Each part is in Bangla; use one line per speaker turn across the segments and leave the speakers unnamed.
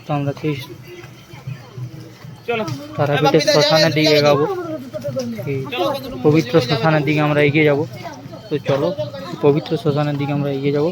তো আমরা সেই তারাপীঠের শ্মশানের দিকে এগাবো, এই পবিত্র শ্মশানের দিকে আমরা এগিয়ে যাব। তো চলো পবিত্র শ্মশানের দিকে আমরা এগিয়ে যাব।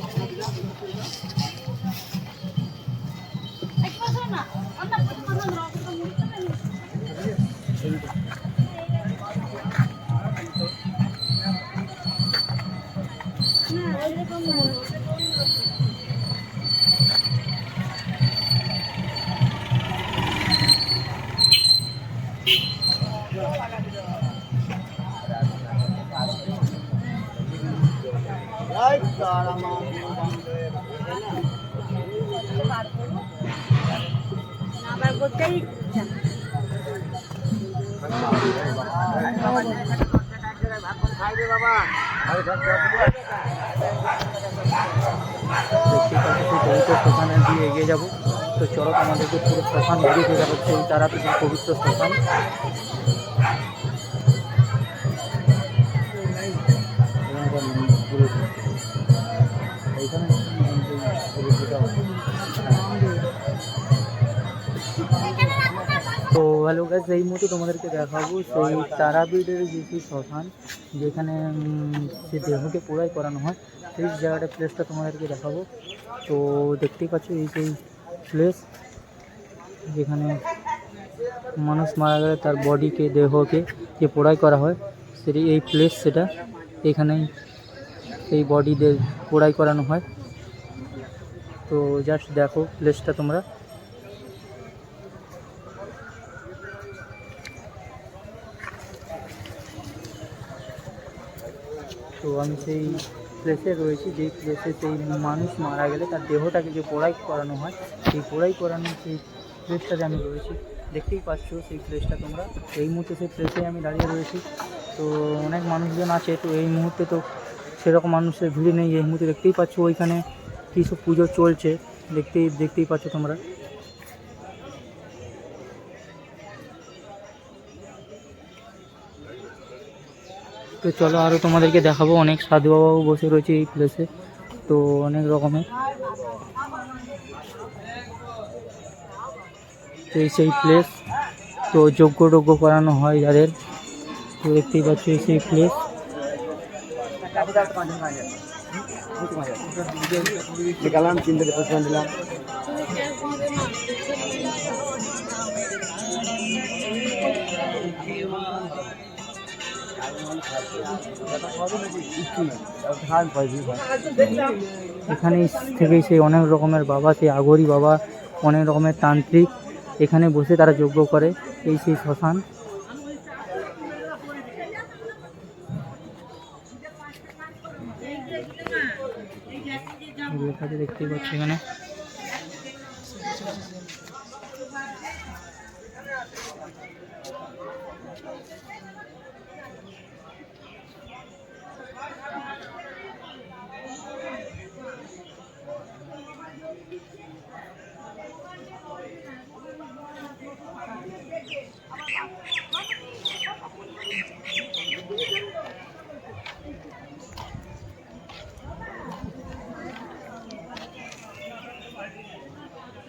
শ্মশানের দিয়ে এগিয়ে যাবো। তো চলো তোমাদেরকে পুরো শ্মশান ঘুরিয়ে দিয়ে যাবো, সেই তারাপীঠের পবিত্র শ্মশান। তো হ্যালো গাইস, এই মুহূর্তে তোমাদেরকে দেখাবো সেই তারাপীঠের যে সেই শ্মশান যেখানে সে দেহকে পোড়াই করানো হয়, সেই জায়গাটা প্লেসটা তোমাদেরকে দেখাবো। তো দেখতেই পাচ্ছ এই সেই প্লেস যেখানে মানুষ মারা গেলে তার বডিকে দেহকে যে পোড়াই করা হয়, সেটি এই প্লেস সেটা। এখানেই এই বডিদের পোড়াই করানো হয়। তো জাস্ট দেখো প্লেসটা তোমরা। তো আমি সেই প্লেসে রয়েছি, যেই প্লেসে সেই মানুষ মারা গেলে তার দেহটাকে যে পোড়াই করানো হয়, সেই পোড়াই করানো সেই প্লেসটাতে আমি রয়েছি। দেখতেই পাচ্ছ সেই প্লেসটা তোমরা। এই মুহূর্তে সেই প্লেসে আমি দাঁড়িয়ে রয়েছি। তো অনেক মানুষজন আছে, তো এই মুহূর্তে তো সেরকম মানুষের ভিড় নেই। এই মুহূর্তে দেখতেই পাচ্ছ ওইখানে কিছু পুজো চলছে, দেখতেই পাচ্ছ তোমরা। তো চলো আরও তোমাদেরকে দেখাবো, অনেক সাধু বাবাও বসে রয়েছে এই প্লেসে। তো অনেক রকমের, তো এই সেই প্লেস। তো যজ্ঞ টজ্ঞ করানো হয় যাদের, তো দেখতেই পাচ্ছ এই সেই প্লেস। এখানে থেকেই সেই অনেক রকমের বাবা, সেই আগরি বাবা, অনেক রকমের তান্ত্রিক এখানে বসে তারা যজ্ঞ করে। এই সেই শ্মশান। দেখতেই পাচ্ছি এখানে।